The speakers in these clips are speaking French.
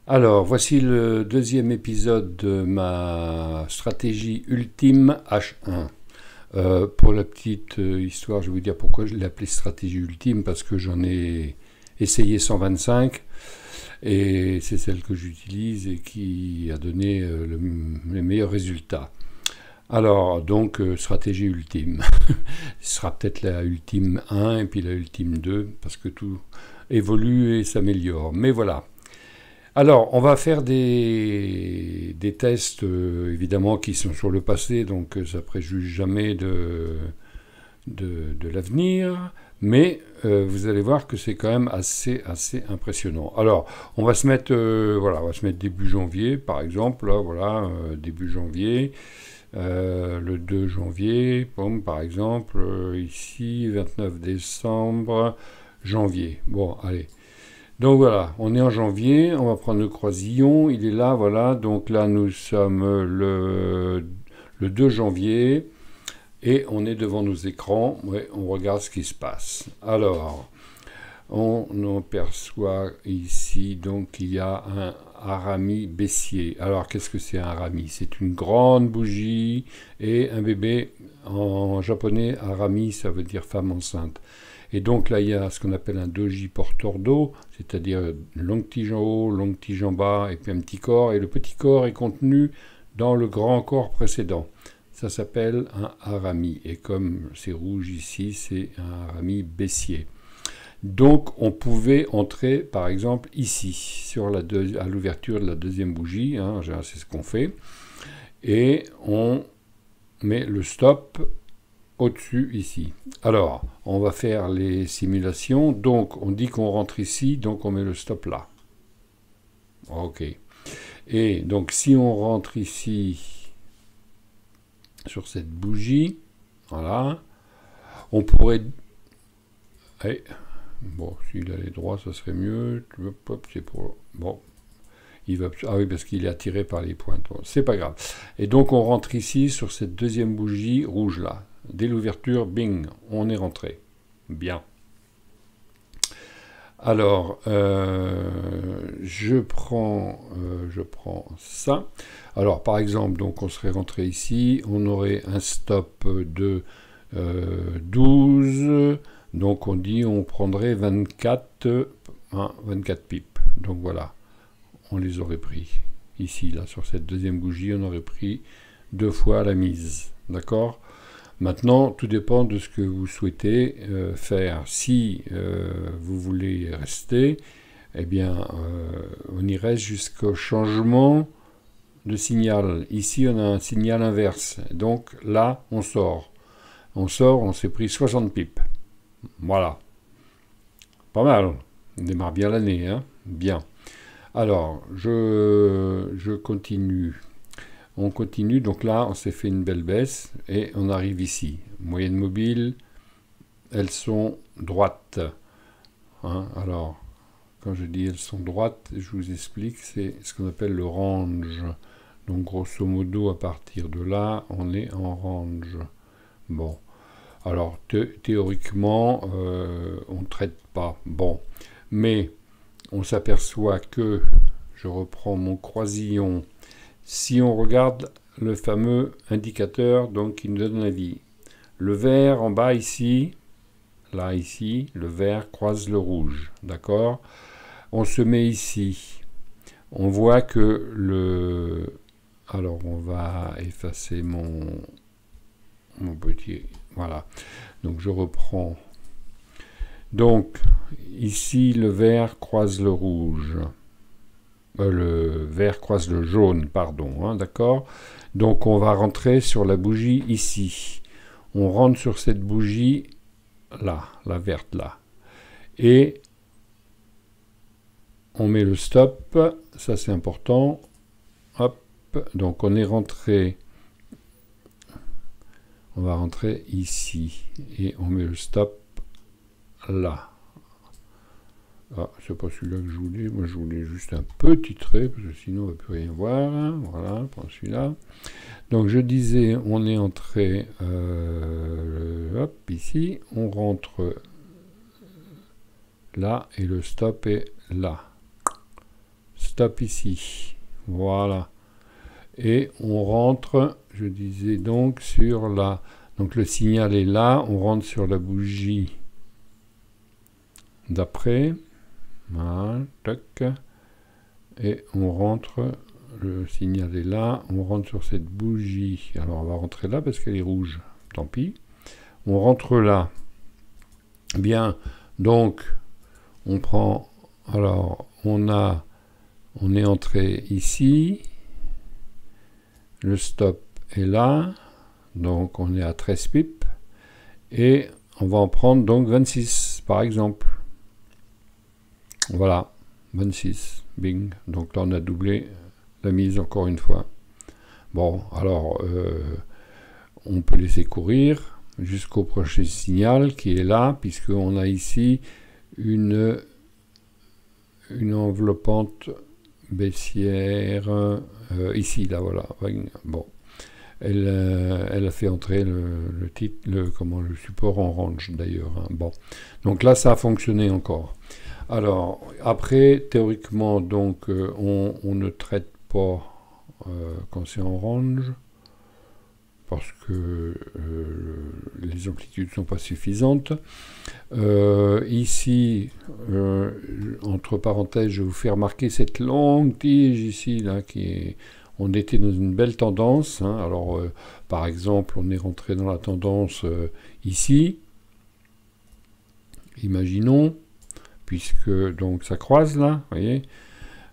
Alors, voici le deuxième épisode de ma stratégie ultime H1. Pour la petite histoire, je vais vous dire pourquoi je l'ai appelée stratégie ultime, parce que j'en ai essayé 125 et c'est celle que j'utilise et qui a donné les meilleurs résultats. Alors, donc, stratégie ultime. Ce sera peut-être la ultime 1 et puis la ultime 2, parce que tout évolue et s'améliore. Mais voilà. Alors, on va faire des tests, évidemment, qui sont sur le passé, donc ça préjuge jamais de l'avenir, mais vous allez voir que c'est quand même assez impressionnant. Alors, on va se mettre, voilà, on va se mettre début janvier, par exemple, là, voilà, début janvier, le 2 janvier, bon, par exemple, ici, 29 décembre, janvier. Bon, allez. Donc voilà, on est en janvier, on va prendre le croisillon, il est là, voilà, donc là nous sommes le 2 janvier et on est devant nos écrans, ouais, on regarde ce qui se passe. Alors, on aperçoit ici donc qu'il y a un harami baissier. Alors qu'est-ce que c'est un harami? C'est une grande bougie et un bébé. En japonais, harami ça veut dire femme enceinte. Et donc là, il y a ce qu'on appelle un doji porteur d'eau, c'est-à-dire une longue tige en haut, longue tige en bas, et puis un petit corps. Et le petit corps est contenu dans le grand corps précédent. Ça s'appelle un harami. Et comme c'est rouge ici, c'est un harami baissier. Donc on pouvait entrer, par exemple, ici, à l'ouverture de la deuxième bougie. Hein, c'est ce qu'on fait. Et on met le stop au-dessus ici. Alors, on va faire les simulations. Donc, on dit qu'on rentre ici, donc on met le stop là. Ok. Et donc, si on rentre ici sur cette bougie, voilà, on pourrait... Eh, bon, s'il allait droit, ça serait mieux. C'est pour... Bon. Il va... Ah oui, parce qu'il est attiré par les pointes. Bon, c'est pas grave. Et donc, on rentre ici sur cette deuxième bougie rouge là. Dès l'ouverture, bing, on est rentré. Bien. Alors, je prends ça. Alors, par exemple, donc on serait rentré ici, on aurait un stop de 12, donc on dit on prendrait 24, 24 pipes. Donc voilà, on les aurait pris. Ici, là, sur cette deuxième bougie, on aurait pris 2 fois la mise. D'accord ? Maintenant, tout dépend de ce que vous souhaitez faire. Si vous voulez rester, eh bien, on y reste jusqu'au changement de signal. Ici, on a un signal inverse. Donc là, on sort. On s'est pris 60 pipes. Voilà. Pas mal. On démarre bien l'année, hein. Bien. Alors, je continue. On continue, donc là on s'est fait une belle baisse et on arrive ici. Moyenne mobile, elles sont droites. Hein, alors, quand je dis elles sont droites, je vous explique, c'est ce qu'on appelle le range. Donc grosso modo, à partir de là, on est en range. Bon, alors théoriquement, on ne traite pas. Bon, mais on s'aperçoit que, je reprends mon croisillon, si on regarde le fameux indicateur donc, qui nous donne l'avis, le vert en bas ici, là ici, le vert croise le rouge, d'accord? On se met ici, on voit que le... Alors on va effacer mon petit... Voilà, donc je reprends. Donc ici le vert croise le rouge. Le vert croise le jaune, pardon, hein, d'accord? Donc on va rentrer sur la bougie ici. On rentre sur cette bougie là, la verte là. Et on met le stop, ça c'est important. Hop, donc on est rentré. On va rentrer ici. Et on met le stop là. Ah, c'est pas celui-là que je voulais. Moi, je voulais juste un petit trait, parce que sinon, on ne va plus rien voir. Hein. Voilà, prends celui-là. Donc, je disais, on est entré, hop, ici. On rentre là, et le stop est là. stop ici. Voilà. Et on rentre, je disais donc, sur la... Donc le signal est là, on rentre sur la bougie d'après. Voilà, tac. Et on rentre, le signal est là, on rentre sur cette bougie. Alors on va rentrer là parce qu'elle est rouge, tant pis. On rentre là. Bien, donc on prend, alors on est entré ici, le stop est là, donc on est à 13 pips, et on va en prendre donc 26 par exemple. Voilà, 26, bing. Donc là on a doublé la mise encore une fois. Bon, alors on peut laisser courir jusqu'au prochain signal qui est là, puisqu'on a ici une enveloppante baissière, ici, là, voilà. Bon, elle a fait entrer le titre, le support en range d'ailleurs. Hein. Bon, donc là, ça a fonctionné encore. Alors, après, théoriquement, donc, on ne traite pas quand c'est en range, parce que les amplitudes ne sont pas suffisantes. Ici, entre parenthèses, je vais vous faire remarquer cette longue tige ici, là, on était dans une belle tendance. Hein. Alors, par exemple, on est rentré dans la tendance ici. Imaginons, puisque donc ça croise là, vous voyez,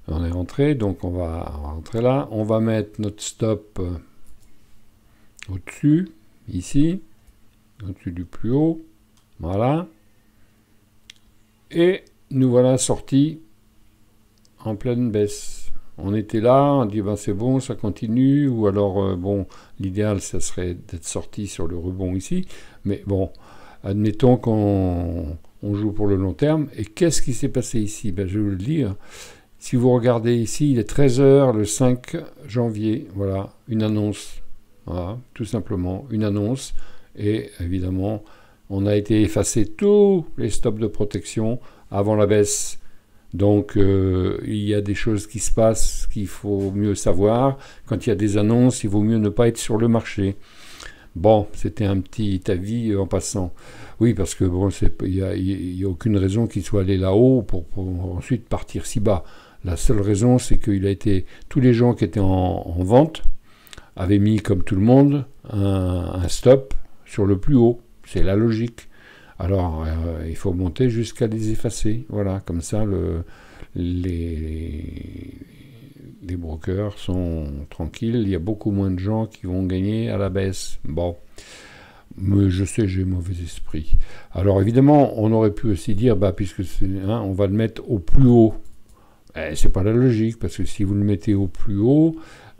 on est rentré, donc on va rentrer là. On va mettre notre stop au-dessus, ici, au-dessus du plus haut, voilà, et nous voilà sortis en pleine baisse. On était là, on dit ben c'est bon, ça continue, ou alors bon, l'idéal ça serait d'être sorti sur le rebond ici, mais bon, admettons qu'on joue pour le long terme. Et qu'est-ce qui s'est passé ici? Ben, je vais vous le dire. Si vous regardez ici, il est 13h le 5 janvier, voilà, une annonce. Voilà, tout simplement, une annonce. Et évidemment, on a été effacé tous les stops de protection avant la baisse. Donc, il y a des choses qui se passent qu'il faut mieux savoir. Quand il y a des annonces, il vaut mieux ne pas être sur le marché. Bon, c'était un petit avis en passant. Oui, parce que bon, il y a aucune raison qu'il soit allé là-haut pour ensuite partir si bas. La seule raison, c'est qu'il a été... Tous les gens qui étaient en vente avaient mis, comme tout le monde, un stop sur le plus haut. C'est la logique. Alors, il faut monter jusqu'à les effacer. Voilà, comme ça, les brokers sont tranquilles. Il y a beaucoup moins de gens qui vont gagner à la baisse. Bon, mais je sais, j'ai mauvais esprit. Alors, évidemment, on aurait pu aussi dire, bah, puisque on va le mettre au plus haut. C'est pas la logique, parce que si vous le mettez au plus haut,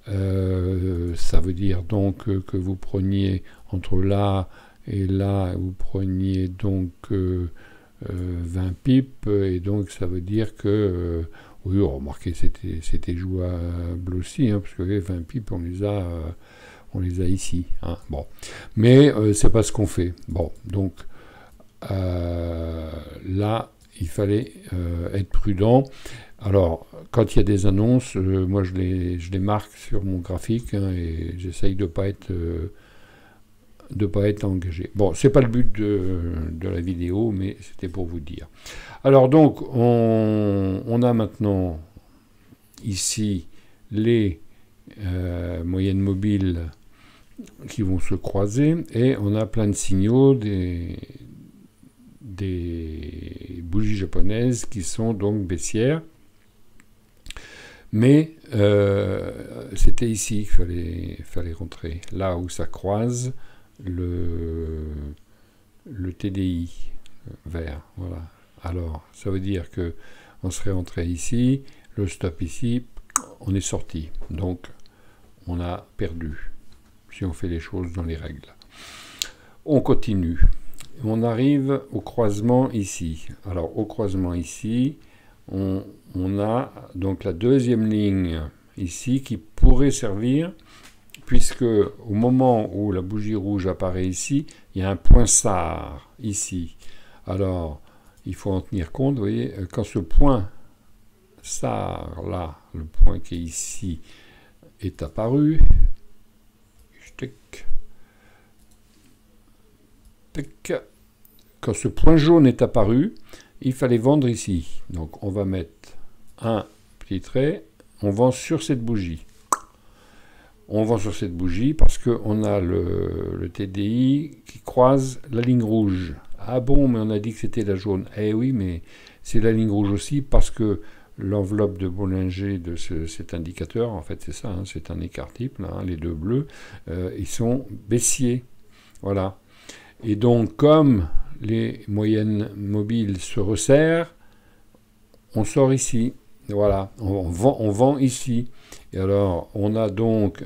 ça veut dire donc que vous preniez entre là et là, vous preniez donc 20 pips, et donc ça veut dire que, oui, remarquez, c'était jouable aussi, hein, parce que les 20 pips, on les a ici. Hein, bon. Mais c'est pas ce qu'on fait. Bon, donc là, il fallait être prudent. Alors, quand il y a des annonces, moi je les marque sur mon graphique, hein, et j'essaye de pas être engagé. Bon, c'est pas le but de la vidéo, mais c'était pour vous dire. Alors donc, on a maintenant ici les moyennes mobiles qui vont se croiser, et on a plein de signaux des bougies japonaises qui sont donc baissières. Mais c'était ici qu'il fallait rentrer, là où ça croise le TDI vert. Voilà. Alors, ça veut dire que on serait entré ici, le stop ici, on est sorti. Donc, on a perdu, si on fait les choses dans les règles. On continue. On arrive au croisement ici. Alors, au croisement ici, on a donc la deuxième ligne ici qui pourrait servir, puisque au moment où la bougie rouge apparaît ici, il y a un point SAR ici. Alors, il faut en tenir compte, vous voyez, quand ce point ça, là, le point qui est ici, est apparu. Quand ce point jaune est apparu, il fallait vendre ici. Donc on va mettre un petit trait, on vend sur cette bougie. On vend sur cette bougie parce qu'on a le TDI qui croise la ligne rouge. Ah bon, mais on a dit que c'était la jaune. Eh oui, mais c'est la ligne rouge aussi parce que l'enveloppe de Bollinger de cet indicateur, en fait c'est ça, hein, c'est un écart type, là, hein, les deux bleus, ils sont baissiers. Voilà. Et donc comme les moyennes mobiles se resserrent, on sort ici. Voilà, on vend ici. Et alors, on a donc,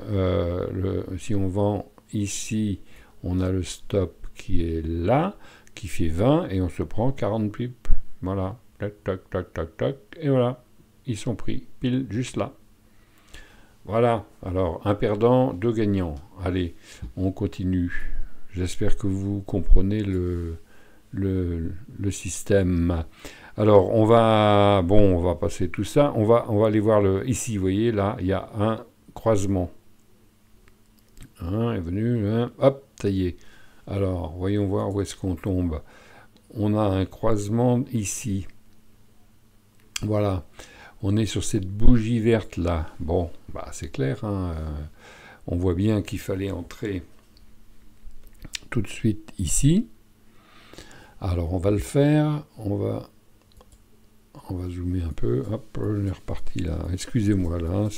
si on vend ici, on a le stop qui est là, qui fait 20, et on se prend 40 pips. Voilà, tac, tac, tac, tac, tac, et voilà, ils sont pris, pile juste là. Voilà, alors, un perdant, deux gagnants. Allez, on continue. J'espère que vous comprenez le système. Alors, on va passer tout ça. On va aller voir ici, vous voyez, là, il y a un croisement. Un est venu, hop, ça y est. Alors, voyons voir où est-ce qu'on tombe. On a un croisement ici. Voilà. On est sur cette bougie verte là. Bon, bah c'est clair, hein, on voit bien qu'il fallait entrer tout de suite ici. Alors, on va le faire. On va zoomer un peu. Hop, on est reparti là. Excusez-moi là.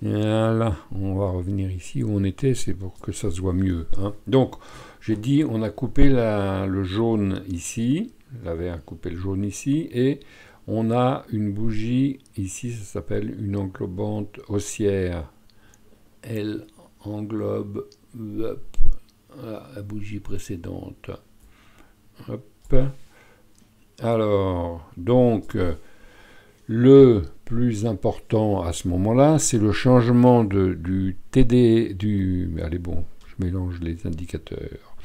Voilà. On va revenir ici où on était. C'est pour que ça se voit mieux. Hein. Donc, j'ai dit, on a coupé le jaune ici. J'avais coupé le jaune ici. Et on a une bougie ici. Ça s'appelle une englobante haussière. Elle englobe la bougie précédente. Hop. Alors, donc, le plus important à ce moment-là, c'est le changement du TD, allez bon, je mélange les indicateurs.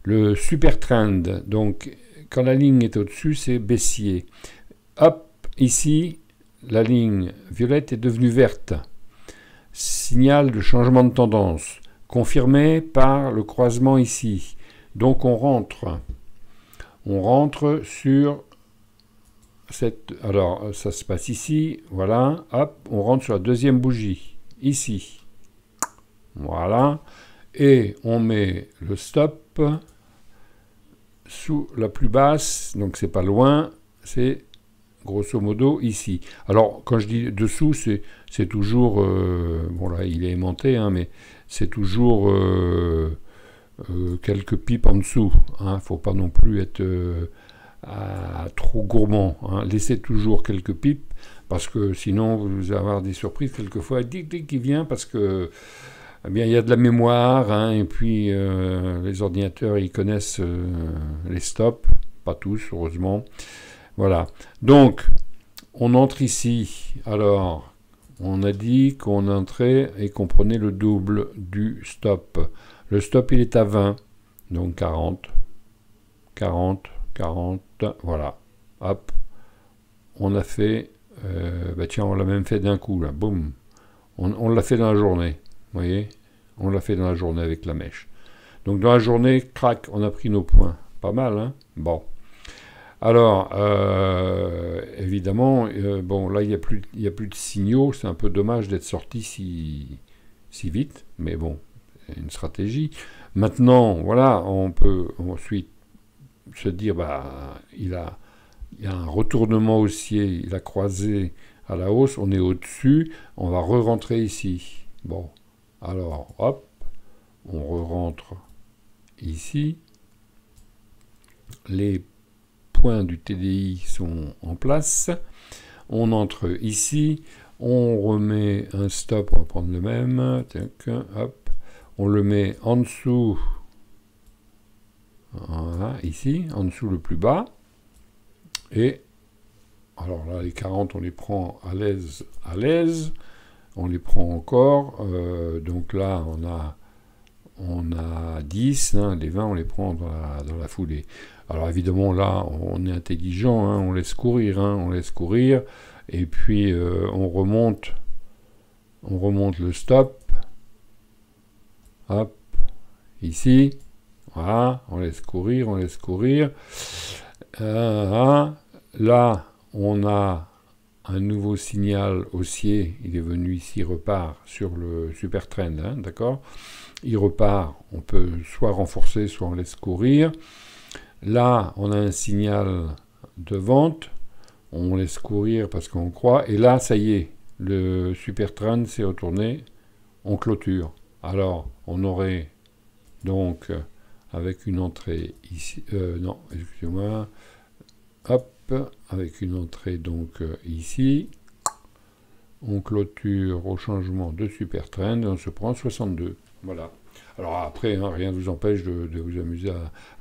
Le super trend, donc, quand la ligne est au-dessus, c'est baissier. Hop, ici, la ligne violette est devenue verte. Signal de changement de tendance, confirmé par le croisement ici. Donc, on rentre sur cette... Alors, ça se passe ici, voilà, hop, on rentre sur la deuxième bougie, ici. Voilà, et on met le stop sous la plus basse, donc c'est pas loin, c'est grosso modo ici. Alors, quand je dis dessous, c'est toujours... bon là, il est aimanté, hein, mais c'est toujours... quelques pips en dessous, hein, faut pas non plus être trop gourmand, hein. Laissez toujours quelques pips parce que sinon vous allez avoir des surprises quelquefois, qui vient parce que eh bien il y a de la mémoire, hein, et puis les ordinateurs ils connaissent les stops, pas tous heureusement. Voilà, donc on entre ici. Alors on a dit qu'on entrait et qu'on prenait le double du stop. Le stop, il est à 20, donc 40, 40, 40, voilà, hop, on a fait, bah tiens, on l'a même fait d'un coup, là, boum, on l'a fait dans la journée, vous voyez, on l'a fait dans la journée avec la mèche. Donc dans la journée, crac, on a pris nos points, pas mal, hein, bon. Alors, évidemment, bon, là, il n'y a plus de signaux, c'est un peu dommage d'être sorti si vite, mais bon, une stratégie. Maintenant, voilà, on peut ensuite se dire, bah, il y a un retournement haussier, il a croisé à la hausse, on est au-dessus, on va re-rentrer ici. Bon, alors, hop, on re-rentre ici. Les points du TDI sont en place. On entre ici, on remet un stop, on va prendre le même, tac, hop. On le met en dessous, voilà, ici, en dessous le plus bas. Et, alors là, les 40, on les prend à l'aise. On les prend encore. Donc là, on a 10, hein, les 20 on les prend dans la foulée. Alors évidemment là on est intelligent, hein, on laisse courir, et puis on remonte le stop, hop, ici, voilà, on laisse courir, là on a un nouveau signal haussier, il est venu ici, repart sur le super trend, hein, d'accord, il repart, on peut soit renforcer, soit on laisse courir. Là, on a un signal de vente, on laisse courir parce qu'on croit, et là, ça y est, le super trend s'est retourné, on clôture. Alors, on aurait donc, avec une entrée ici, non, excusez-moi, hop, avec une entrée donc ici, on clôture au changement de super trend, et on se prend 62, voilà. Alors après, hein, rien ne vous empêche de vous amuser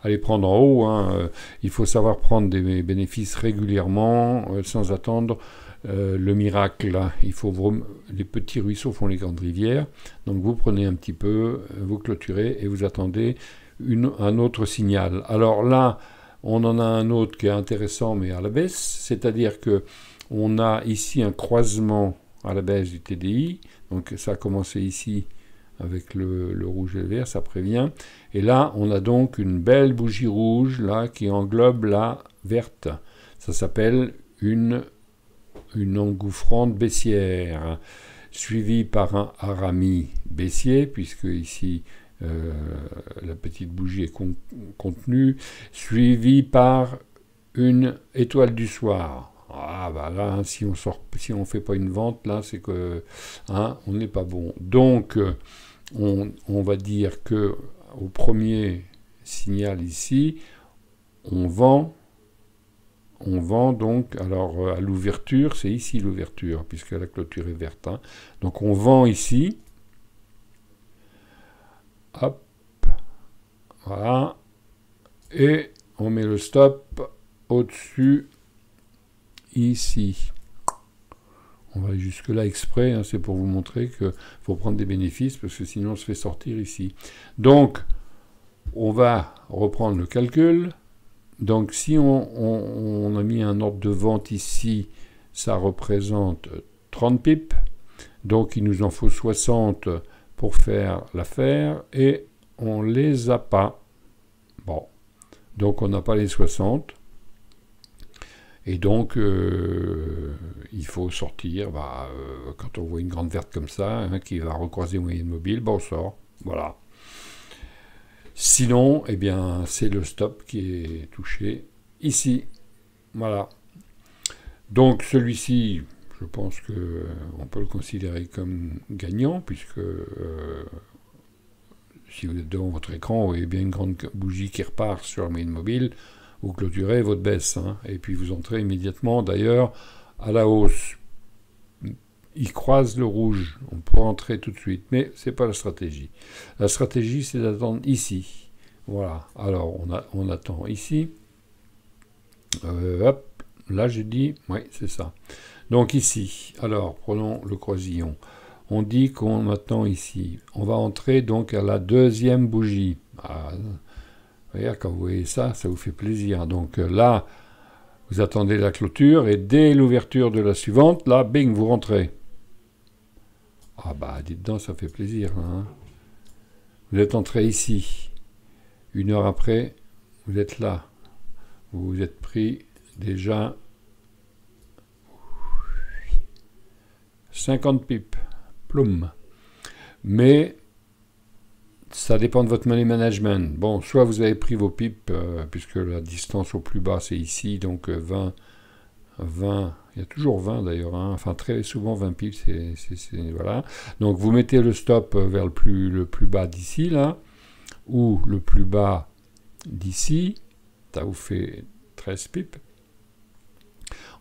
à les prendre en haut. Hein. Il faut savoir prendre des bénéfices régulièrement, sans attendre le miracle. Là. Les petits ruisseaux font les grandes rivières. Donc vous prenez un petit peu, vous clôturez et vous attendez un autre signal. Alors là, on en a un autre qui est intéressant, mais à la baisse. C'est-à-dire que on a ici un croisement à la baisse du TDI. Donc ça a commencé ici avec le rouge et le vert, ça prévient. Et là, on a donc une belle bougie rouge là qui englobe la verte. Ça s'appelle une engouffrante baissière, suivie par un harami baissier, puisque ici la petite bougie est contenue, suivie par une étoile du soir. Ah bah là, hein, si on fait pas une vente, là, c'est que hein, on n'est pas bon. Donc on va dire que au premier signal ici, on vend donc, alors à l'ouverture, c'est ici l'ouverture, puisque la clôture est verte. Hein. Donc on vend ici, hop, voilà, et on met le stop au-dessus, ici. On va jusque là exprès, hein, c'est pour vous montrer qu'il faut prendre des bénéfices, parce que sinon on se fait sortir ici. Donc, on va reprendre le calcul. Donc, si on a mis un ordre de vente ici, ça représente 30 pips. Donc, il nous en faut 60 pour faire l'affaire, et on les a pas. Bon, donc on n'a pas les 60. Et donc, il faut sortir, quand on voit une grande verte comme ça, hein, qui va recroiser moyenne mobile, on sort, voilà. Sinon, eh bien, c'est le stop qui est touché ici, voilà. Donc, celui-ci, je pense qu'on peut le considérer comme gagnant, puisque si vous êtes devant votre écran, vous voyez bien une grande bougie qui repart sur la moyenne mobile, vous clôturez votre baisse, hein, et puis vous entrez immédiatement, d'ailleurs, à la hausse. Il croise le rouge, on peut entrer tout de suite, mais ce n'est pas la stratégie. La stratégie, c'est d'attendre ici. Voilà, alors on attend ici. Hop, là j'ai dit, oui, c'est ça. Donc ici, alors prenons le croisillon. On dit qu'on attend ici. On va entrer donc à la deuxième bougie. Ah, regarde, quand vous voyez ça, ça vous fait plaisir. Donc là, vous attendez la clôture, et dès l'ouverture de la suivante, là, bing, vous rentrez. Ah bah, dites donc, ça fait plaisir. Hein. Vous êtes entré ici. Une heure après, vous êtes là. Vous vous êtes pris déjà 50 pips. Ploum. Mais ça dépend de votre money management. Bon, soit vous avez pris vos pips, puisque la distance au plus bas, c'est ici, donc 20, il y a toujours 20 d'ailleurs, hein, enfin très souvent 20 pips, voilà. Donc vous mettez le stop vers le plus bas d'ici, là, ou le plus bas d'ici, ça vous fait 13 pips.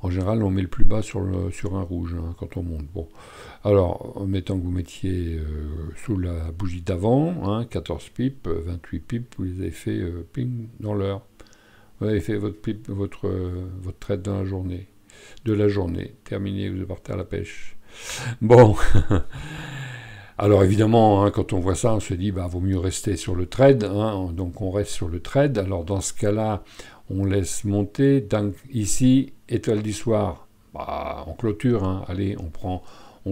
En général, on met le plus bas sur un rouge, hein, quand on monte. Bon. Alors, en mettant que vous mettiez sous la bougie d'avant, hein, 14 pips, 28 pips, vous les avez fait ping dans l'heure. Vous avez fait votre pip, votre trade dans la journée. De la journée. Terminé, vous partez à la pêche. Bon. Alors évidemment, hein, quand on voit ça, on se dit, bah, vaut mieux rester sur le trade, hein, donc on reste sur le trade. Alors dans ce cas-là, on laisse monter. Ici, étoile du soir, bah, on clôture, hein. Allez, on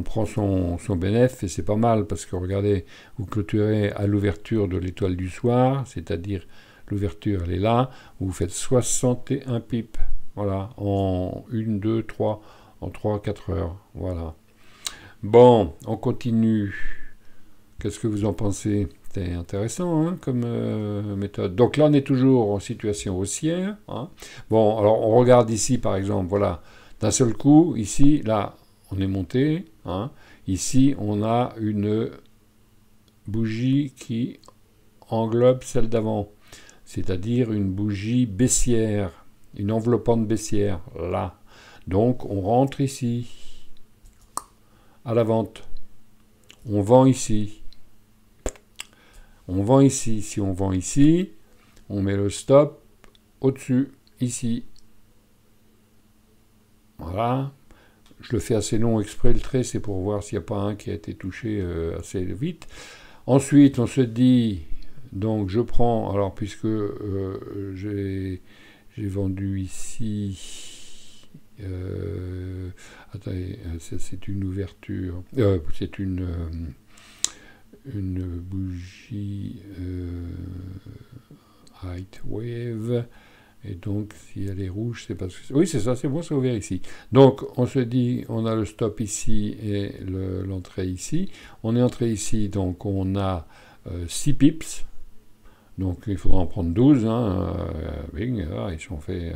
prend son bénéfice et c'est pas mal parce que regardez, vous clôturez à l'ouverture de l'étoile du soir, c'est-à-dire l'ouverture elle est là, vous faites 61 pips, voilà, en 1, 2, 3, en 3, 4 heures, voilà. Bon, on continue. Qu'est-ce que vous en pensez? C'est intéressant hein, comme méthode. Donc là, on est toujours en situation haussière. Hein. Bon, alors on regarde ici, par exemple, voilà, d'un seul coup, ici, là, on est monté. Hein. Ici, on a une bougie qui englobe celle d'avant, c'est-à-dire une bougie baissière, une enveloppante baissière, là. Donc, on rentre ici, à la vente. On vend ici. On vend ici. Si on vend ici, on met le stop au-dessus, ici. Voilà. Je le fais assez long exprès, le trait, c'est pour voir s'il n'y a pas un qui a été touché assez vite. Ensuite, on se dit, donc je prends, alors puisque j'ai vendu ici, attendez, c'est une ouverture, c'est une bougie Height Wave, et donc si elle est rouge, c'est parce que... Oui, c'est ça, c'est bon, c'est ouvert ici. Donc on se dit, on a le stop ici et l'entrée ici. On est entré ici, donc on a 6 pips. Donc il faudra en prendre 12. Hein, bing, là, ils sont faits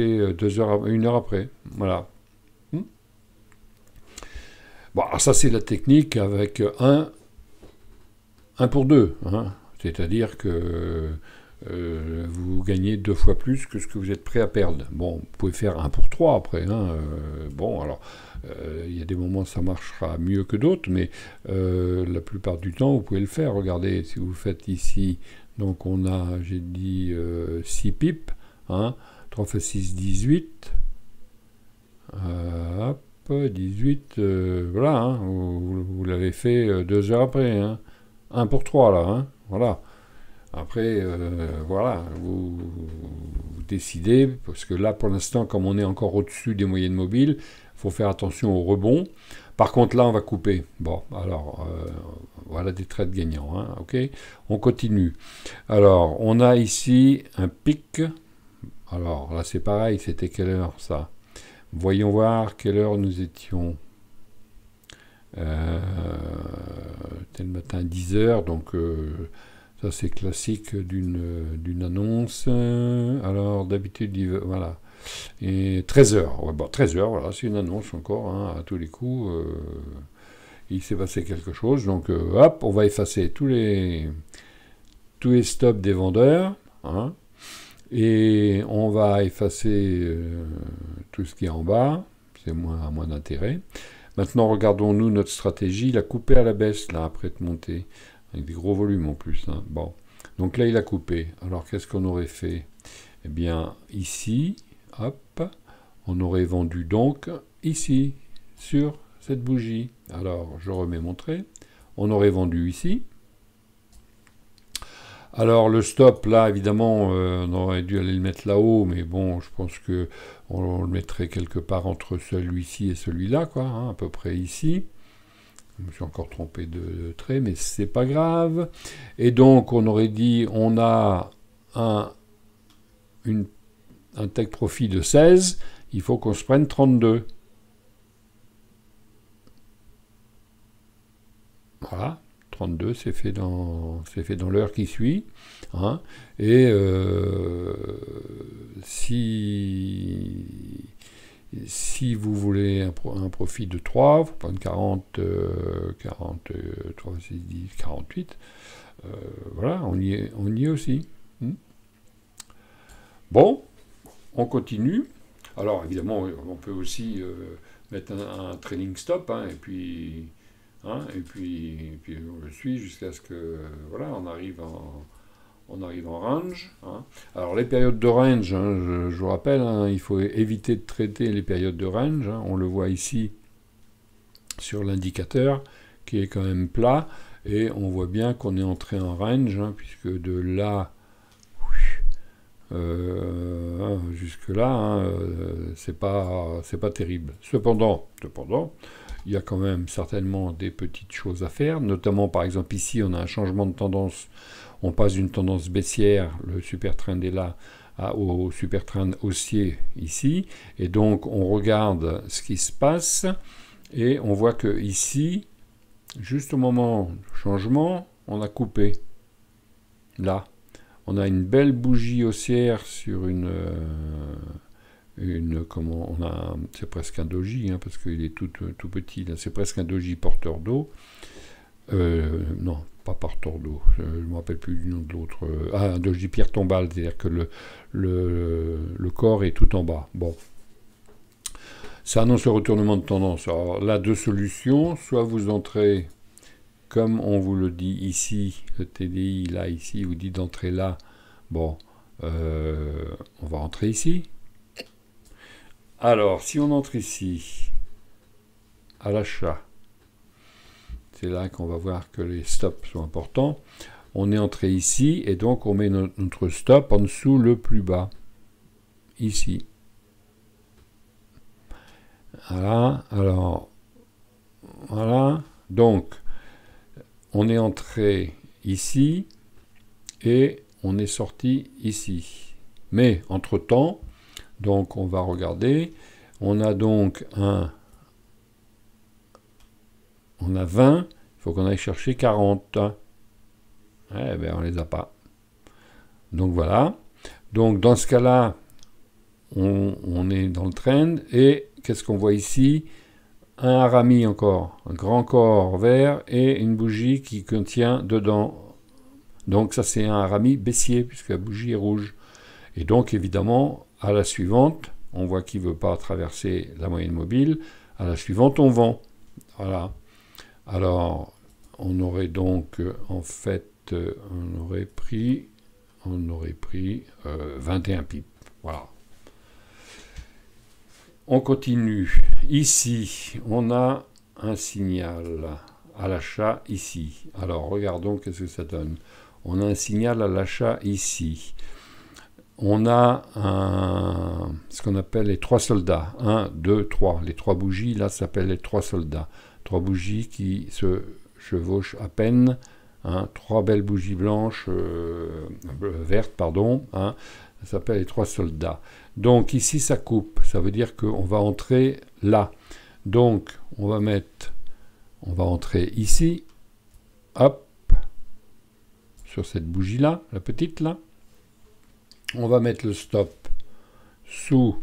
1 heure après. Voilà. Bon, alors ça c'est la technique avec 1 pour 2. Hein. C'est-à-dire que vous gagnez 2 fois plus que ce que vous êtes prêt à perdre. Bon, vous pouvez faire 1 pour 3 après. Hein. Bon, alors, il y a des moments où ça marchera mieux que d'autres, mais la plupart du temps, vous pouvez le faire. Regardez, si vous faites ici, donc on a, j'ai dit, 6 pips. Hein, 3 x 6, 18. Hop, 18. Voilà, hein, vous l'avez fait 2 heures après. Hein. 1 pour 3, là. Hein, voilà. Après, voilà, vous décidez, parce que là, pour l'instant, comme on est encore au-dessus des moyennes mobiles, il faut faire attention au rebond. Par contre, là, on va couper. Bon, alors, voilà des trades gagnants, hein, ok. On continue. Alors, on a ici un pic. Alors, là, c'est pareil, c'était quelle heure, ça? Voyons voir quelle heure nous étions. C'était le matin 10 heures, donc... ça, c'est classique d'une annonce. Alors, d'habitude, voilà. Et 13 heures. Ouais, bon, 13 heures, voilà, c'est une annonce encore. Hein, à tous les coups, il s'est passé quelque chose. Donc, hop, on va effacer tous les stops des vendeurs. Hein, et on va effacer tout ce qui est en bas. C'est moins d'intérêt. Maintenant, regardons-nous notre stratégie. Il a coupé à la baisse, là, après de monter. Avec des gros volumes en plus. Hein. Bon, donc là il a coupé. Alors qu'est-ce qu'on aurait fait? Eh bien ici, hop, on aurait vendu donc ici, sur cette bougie. Alors je remets mon trait. On aurait vendu ici. Alors le stop là, évidemment, on aurait dû aller le mettre là-haut, mais bon, je pense que on le mettrait quelque part entre celui-ci et celui-là, quoi, hein, à peu près ici. Je me suis encore trompé de trait, mais c'est pas grave. Et donc, on aurait dit, on a un take profit de 16, il faut qu'on se prenne 32. Voilà, 32, c'est fait dans l'heure qui suit. Hein, et si vous voulez un profit de 3, vous prenez 40, 3, 6, 10, 48. Voilà, on y est aussi. Bon, on continue. Alors, évidemment, on peut aussi mettre un trailing stop, hein, et puis on le suit jusqu'à ce que, voilà, on arrive en range. Hein. Alors les périodes de range, hein, je vous rappelle, hein, il faut éviter de traiter les périodes de range. Hein. On le voit ici sur l'indicateur qui est quand même plat, et on voit bien qu'on est entré en range, hein, puisque de là jusque là, hein, c'est pas terrible. Cependant, il y a quand même certainement des petites choses à faire, notamment par exemple ici on a un changement de tendance, on passe d'une tendance baissière, le super trend est là, au super trend haussier ici, et donc on regarde ce qui se passe, et on voit que ici, juste au moment du changement, on a coupé, là. On a une belle bougie haussière sur c'est presque un doji, hein, parce qu'il est tout petit, là, c'est presque un doji porteur d'eau. Non, pas porteur d'eau, je ne me rappelle plus du nom de l'autre. Un doji pierre tombale, c'est-à-dire que le corps est tout en bas. Bon. Ça annonce le retournement de tendance. Alors là, deux solutions. Soit vous entrez, comme on vous le dit ici, le TDI, là, ici, vous dit d'entrer là. Bon, on va entrer ici. Alors, si on entre ici, à l'achat, c'est là qu'on va voir que les stops sont importants. On est entré ici, et donc on met notre stop en dessous le plus bas. Ici. Voilà, alors, voilà, donc, on est entré ici, et on est sorti ici. Mais, entre-temps, donc on va regarder, on a donc on a 20, il faut qu'on aille chercher 40. Eh bien, on les a pas. Donc voilà. Donc dans ce cas-là, on est dans le trend, et qu'est-ce qu'on voit ici? Un harami encore, un grand corps vert et une bougie qui contient dedans. Donc ça c'est un harami baissier puisque la bougie est rouge. Et donc évidemment à la suivante, on voit qu'il ne veut pas traverser la moyenne mobile. À la suivante on vend. Voilà. Alors on aurait donc en fait on aurait pris 21 pips. Voilà. On continue. Ici, on a un signal à l'achat ici. Alors, regardons qu'est-ce que ça donne. On a un signal à l'achat ici. On a ce qu'on appelle les 3 soldats. 1, 2, 3. Les 3 bougies, là, ça s'appelle les 3 soldats. 3 bougies qui se chevauchent à peine. 3 belles bougies blanches, vertes, pardon. Ça s'appelle les 3 soldats. Donc ici ça coupe, ça veut dire qu'on va entrer là. Donc on va entrer ici, hop, sur cette bougie là, la petite là. On va mettre le stop sous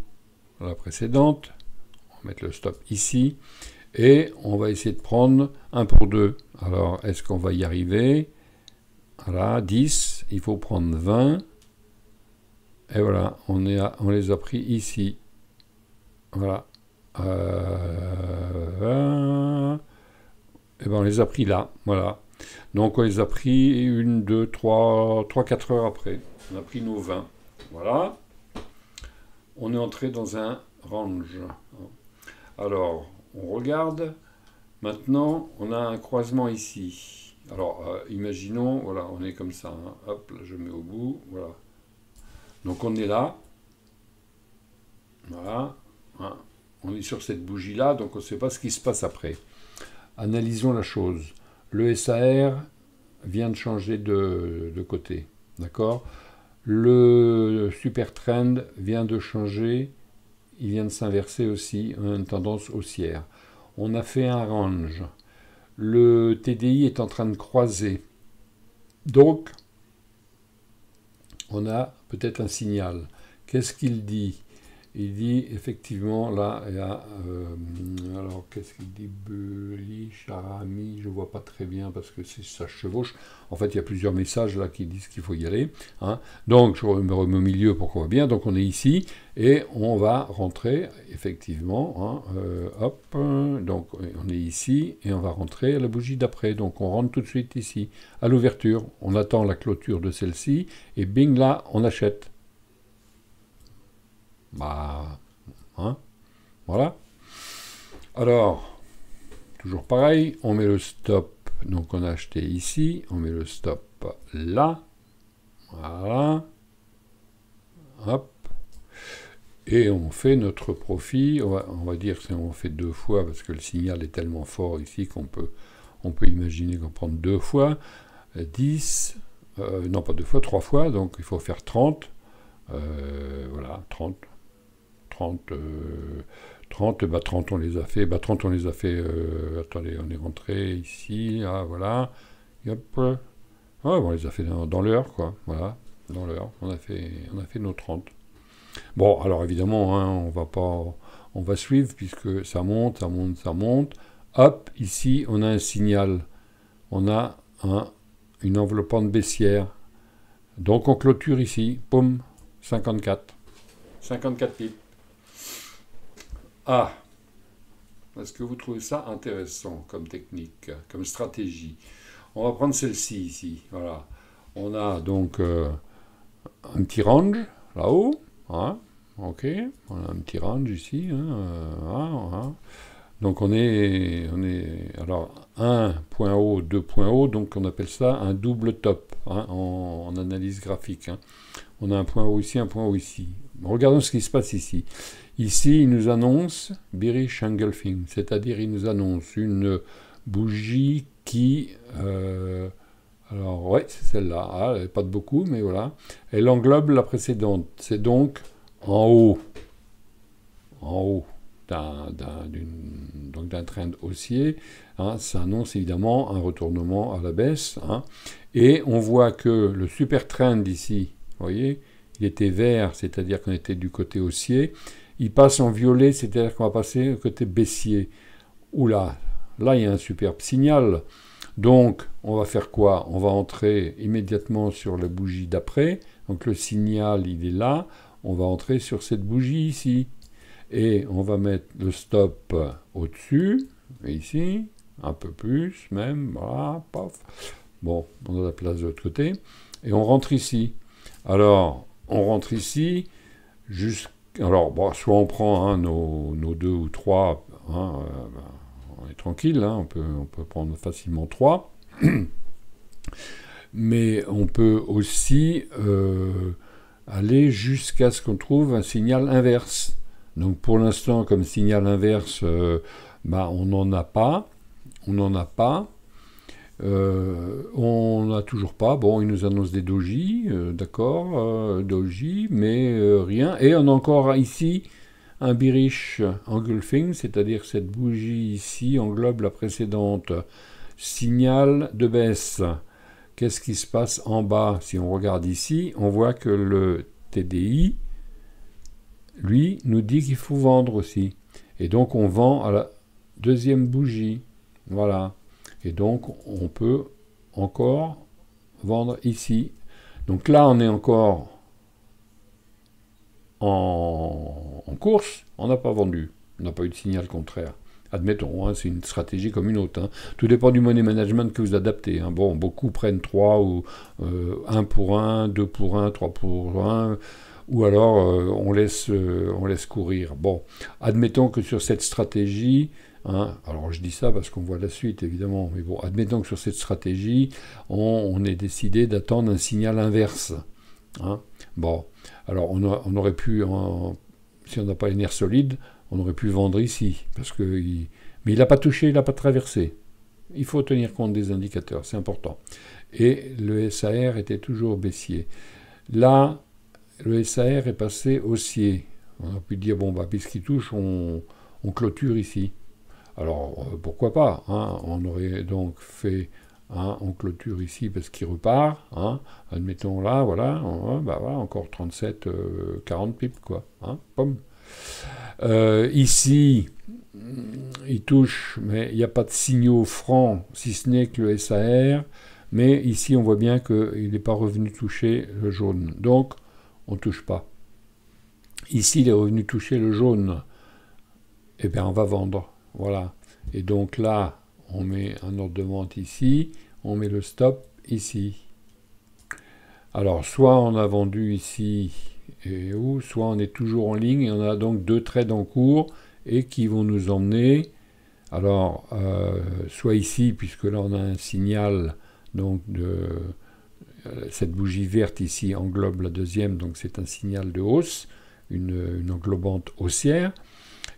la précédente, on va mettre le stop ici, et on va essayer de prendre 1 pour 2. Alors est-ce qu'on va y arriver? Voilà, 10, il faut prendre 20. Et voilà, on les a pris ici. Voilà. Et ben on les a pris là. Voilà. Donc on les a pris 1, 2, 3, 4 heures après. On a pris nos 20. Voilà. On est entré dans un range. Alors, on regarde. Maintenant, on a un croisement ici. Alors, imaginons, voilà, on est comme ça. Hein. Hop, là, je mets au bout. Voilà. Donc on est là, voilà, on est sur cette bougie-là, donc on ne sait pas ce qui se passe après. Analysons la chose. Le SAR vient de changer de côté, d'accord? Le super trend vient de changer, il vient de s'inverser aussi, une tendance haussière. On a fait un range. Le TDI est en train de croiser. Donc, on a peut-être un signal. Qu'est-ce qu'il dit? Il dit effectivement, là, il y a, alors qu'est-ce qu'il dit? Bullish, Harami, je ne vois pas très bien parce que ça chevauche. En fait, il y a plusieurs messages là qui disent qu'il faut y aller. Hein. Donc, je me remets au milieu pour qu'on voit bien. Donc, on est ici et on va rentrer, effectivement. Hein, hop, donc on est ici et on va rentrer à la bougie d'après. Donc, on rentre tout de suite ici, à l'ouverture. On attend la clôture de celle-ci et bing, là, on achète. Bah, hein, voilà. Alors, toujours pareil, on met le stop, donc on a acheté ici, on met le stop là, voilà, hop, et on fait notre profit, on va dire que on fait 2 fois, parce que le signal est tellement fort ici qu'on peut imaginer qu'on prend 2 fois, 10, non pas 2 fois, 3 fois, donc il faut faire 30, voilà, 30, 30 on les a fait, 30 on les a fait, attendez, on est rentré ici, ah, voilà, hop, on les a fait dans l'heure, quoi, voilà, dans l'heure, on a fait nos 30. Bon, alors évidemment, hein, on va suivre, puisque ça monte, ça monte, ça monte, hop, ici, on a un signal, on a une enveloppante baissière, donc on clôture ici, boum, 54 pips. Ah, est-ce que vous trouvez ça intéressant comme technique, comme stratégie? On va prendre celle-ci ici, voilà. On a donc un petit range, là-haut, hein, ok, on a un petit range ici, hein. Donc on est, alors, un point haut, 2 points hauts, donc on appelle ça un double top, hein, en analyse graphique, hein. On a un point haut ici, un point haut ici. Regardons ce qui se passe ici. Ici, il nous annonce bearish engulfing, c'est-à-dire il nous annonce une bougie qui... alors, ouais, c'est celle-là. Ah, elle n'est pas de beaucoup, mais voilà. Elle englobe la précédente. C'est donc en haut d'un trend haussier. Hein, ça annonce évidemment un retournement à la baisse. Hein, et on voit que le super trend ici, vous voyez, il était vert, c'est-à-dire qu'on était du côté haussier. Il passe en violet, c'est-à-dire qu'on va passer au côté baissier. Oula, là il y a un superbe signal. Donc on va faire quoi? On va entrer immédiatement sur la bougie d'après. Donc le signal il est là. On va entrer sur cette bougie ici. Et on va mettre le stop au-dessus, ici, un peu plus même, voilà, paf. Bon, on a la place de l'autre côté. Et on rentre ici. Alors, on rentre ici, alors, bon, soit on prend nos 2 ou 3, hein, on est tranquille, hein, on peut prendre facilement 3. Mais on peut aussi aller jusqu'à ce qu'on trouve un signal inverse. Donc pour l'instant, comme signal inverse, on n'en a pas. On n'a toujours pas. Bon, il nous annonce des doji, d'accord, doji, mais rien. Et on a encore ici un bearish engulfing, c'est-à-dire cette bougie ici englobe la précédente. Signal de baisse. Qu'est-ce qui se passe en bas? Si on regarde ici, on voit que le TDI, lui, nous dit qu'il faut vendre aussi. Et donc, on vend à la deuxième bougie. Voilà. Et donc, on peut encore vendre ici. Donc là, on est encore en course. On n'a pas vendu. On n'a pas eu de signal contraire. Admettons, hein, c'est une stratégie comme une autre. Hein. Tout dépend du money management que vous adaptez. Hein. Bon, beaucoup prennent 3 ou 1 pour 1, 2 pour 1, 3 pour 1... ou alors on laisse courir. Bon, admettons que sur cette stratégie, hein, alors je dis ça parce qu'on voit la suite évidemment, mais bon, admettons que sur cette stratégie, on ait décidé d'attendre un signal inverse. Hein. Bon, alors on aurait pu, si on n'a pas les nerfs solides, on aurait pu vendre ici, mais il n'a pas touché, il n'a pas traversé. Il faut tenir compte des indicateurs, c'est important. Et le SAR était toujours baissier. Là, le SAR est passé haussier. On a pu dire, bon, puisqu'il touche, on clôture ici. Alors, pourquoi pas, hein, on aurait donc fait, hein, on clôture ici parce qu'il repart, hein, admettons là, voilà, voilà, encore 37, 40 pips, quoi, hein, pomme. Ici, il touche, mais il n'y a pas de signaux francs, si ce n'est que le SAR, mais ici, on voit bien qu'il n'est pas revenu toucher le jaune. Donc, on ne touche pas. Ici, il est revenu toucher le jaune. Eh bien, on va vendre. Voilà. Et donc là, on met un ordre de vente ici, on met le stop ici. Alors, soit on a vendu ici, soit on est toujours en ligne, et on a donc 2 trades en cours, et qui vont nous emmener Alors, soit ici, puisque là on a un signal, donc cette bougie verte ici englobe la deuxième, donc c'est un signal de hausse, une englobante haussière,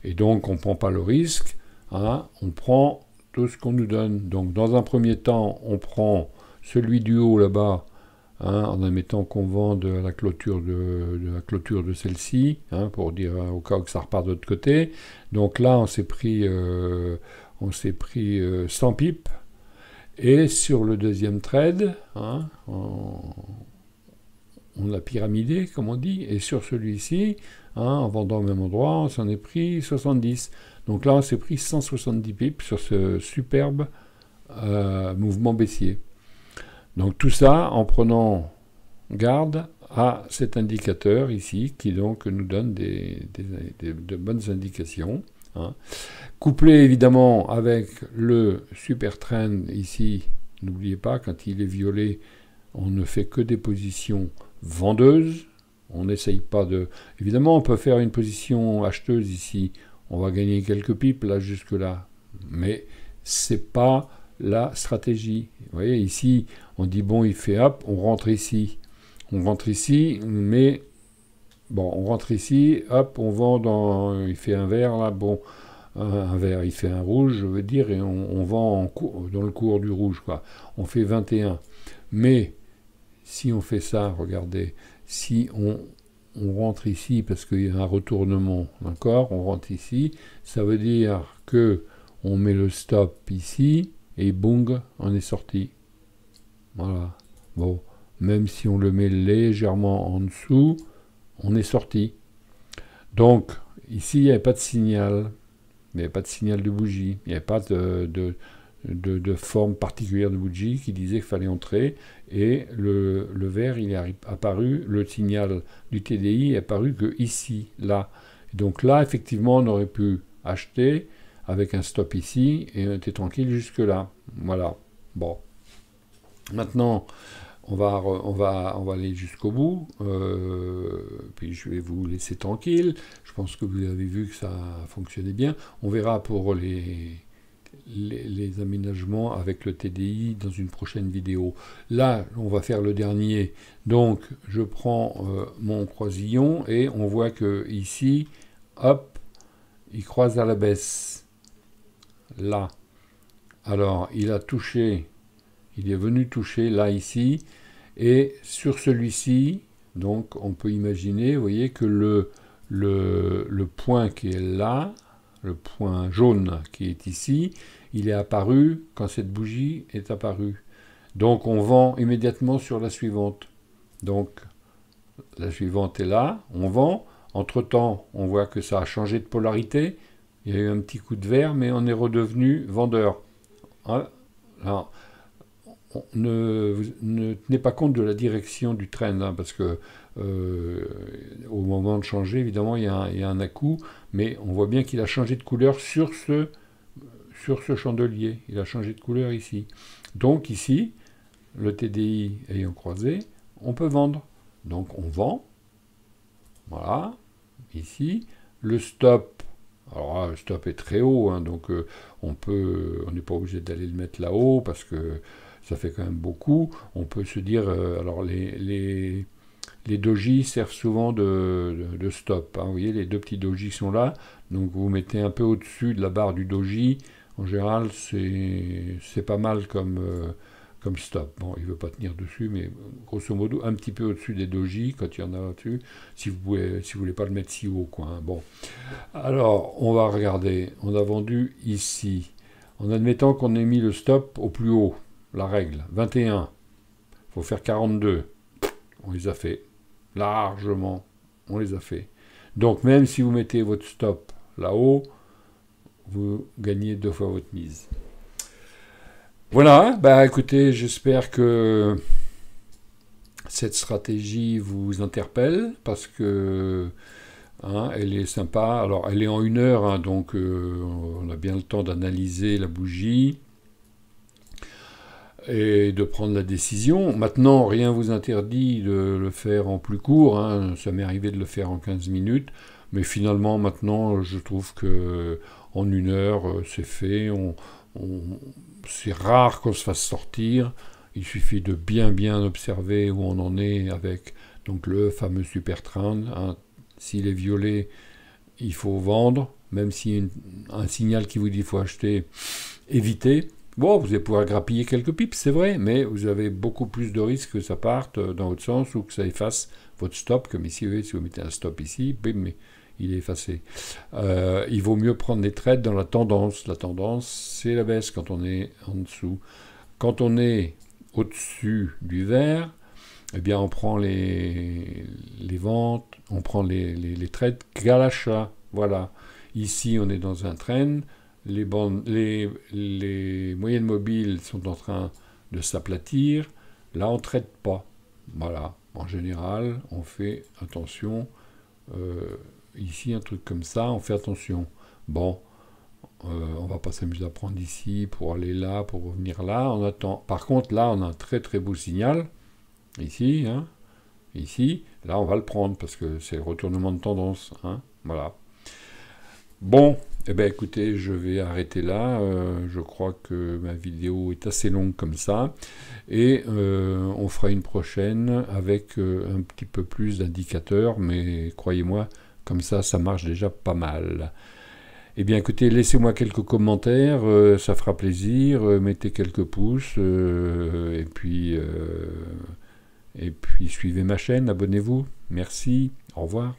et donc on ne prend pas le risque, hein, on prend tout ce qu'on nous donne. Donc dans un premier temps, on prend celui du haut là-bas, hein, en admettant qu'on vende la clôture de celle-ci, hein, pour dire au cas où que ça repart de l'autre côté. Donc là, on s'est pris 100 pips. Et sur le deuxième trade, hein, on l'a pyramidé, comme on dit, et sur celui-ci, hein, en vendant au même endroit, on s'en est pris 70. Donc là, on s'est pris 170 pips sur ce superbe mouvement baissier. Donc tout ça en prenant garde à cet indicateur ici, qui donc nous donne de bonnes indications. Hein. Couplé évidemment avec le super trend ici, n'oubliez pas, quand il est violet, on ne fait que des positions vendeuses. On n'essaye pas de... Évidemment, on peut faire une position acheteuse ici. On va gagner quelques pips là jusque là. Mais c'est pas la stratégie. Vous voyez, ici, on dit bon, il fait up, on rentre ici. On rentre ici, mais... Bon, on rentre ici, hop, on vend dans... Il fait un vert là, bon... Un vert, il fait un rouge, je veux dire, et on vend dans le cours du rouge, quoi. On fait 21. Mais, si on fait ça, regardez, si on rentre ici, parce qu'il y a un retournement, d'accord, on rentre ici, ça veut dire que on met le stop ici, et boum, on est sorti. Voilà. Bon, même si on le met légèrement en dessous, on est sorti. Donc, ici, il n'y avait pas de signal. Il n'y avait pas de signal de bougie, il n'y avait pas de forme particulière de bougie qui disait qu'il fallait entrer, et le vert, il est apparu, le signal du TDI est apparu que ici, là. Donc là, effectivement, on aurait pu acheter avec un stop ici, et on était tranquille jusque là. Voilà. Bon. Maintenant, on va aller jusqu'au bout, puis je vais vous laisser tranquille. Je pense que vous avez vu que ça fonctionnait bien. On verra pour les aménagements avec le TDI dans une prochaine vidéo. Là, on va faire le dernier. Donc, je prends mon croisillon et on voit que ici, hop, il croise à la baisse. Là. Alors, il a touché... Il est venu toucher là, ici, et sur celui-ci, donc on peut imaginer, vous voyez, que le point qui est là, le point jaune qui est ici, il est apparu quand cette bougie est apparue. Donc on vend immédiatement sur la suivante. Donc la suivante est là, on vend. Entre-temps, on voit que ça a changé de polarité. Il y a eu un petit coup de vert, mais on est redevenu vendeur. Alors, ne tenez pas compte de la direction du trend, hein, parce que au moment de changer, évidemment, il y a un à-coup, mais on voit bien qu'il a changé de couleur sur ce chandelier. Il a changé de couleur ici. Donc ici, le TDI ayant croisé, on peut vendre. Donc on vend. Voilà. Ici. Le stop. Alors là, le stop est très haut, hein, donc on n'est pas obligé d'aller le mettre là-haut, parce que ça fait quand même beaucoup. On peut se dire, alors les dojis servent souvent de stop. Hein, vous voyez, les deux petits dojis sont là. Donc vous mettez un peu au-dessus de la barre du doji. En général, c'est pas mal comme stop. Bon, il ne veut pas tenir dessus, mais grosso modo, un petit peu au-dessus des dojis, quand il y en a au-dessus, si vous voulez pas le mettre si haut, quoi. Hein. Bon. Alors, on va regarder. On a vendu ici. En admettant qu'on ait mis le stop au plus haut. La règle, 21. Il faut faire 42. On les a fait. Largement, on les a fait. Donc, même si vous mettez votre stop là-haut, vous gagnez 2 fois votre mise. Voilà, bah écoutez, j'espère que cette stratégie vous interpelle, parce que hein, elle est sympa. Alors, elle est en 1 heure, hein, donc on a bien le temps d'analyser la bougie et de prendre la décision. Maintenant, rien ne vous interdit de le faire en plus court, hein. Ça m'est arrivé de le faire en 15 minutes, mais finalement, maintenant, je trouve que En 1 heure, c'est fait. C'est rare qu'on se fasse sortir. Il suffit de bien observer où on en est avec donc le fameux supertrend. Hein. S'il est violet, il faut vendre. Même s'il y a un signal qui vous dit qu'il faut acheter, évitez. Bon, vous allez pouvoir grappiller quelques pips, c'est vrai, mais vous avez beaucoup plus de risques que ça parte dans votre sens ou que ça efface votre stop, comme ici, vous voyez, si vous mettez un stop ici, bim, il est effacé. Il vaut mieux prendre des trades dans la tendance. La tendance, c'est la baisse quand on est en dessous. Quand on est au-dessus du vert, eh bien, on prend les ventes, on prend les trades qu'à l'achat. Voilà. Ici, on est dans un trend. Les moyennes mobiles sont en train de s'aplatir. Là, on ne trade pas. Voilà. En général, on fait attention. Ici, un truc comme ça, on fait attention. Bon, on va pas s'amuser à prendre ici pour aller là, pour revenir là. On attend. Par contre, là, on a un très beau signal. Ici, hein. Ici. Là, on va le prendre parce que c'est le retournement de tendance. Hein. Voilà. Bon, eh bien écoutez, je vais arrêter là. Je crois que ma vidéo est assez longue comme ça. Et on fera une prochaine avec un petit peu plus d'indicateurs. Mais croyez-moi, comme ça marche déjà pas mal. Eh bien écoutez, laissez-moi quelques commentaires, ça fera plaisir. Mettez quelques pouces. Et puis suivez ma chaîne, abonnez-vous. Merci, au revoir.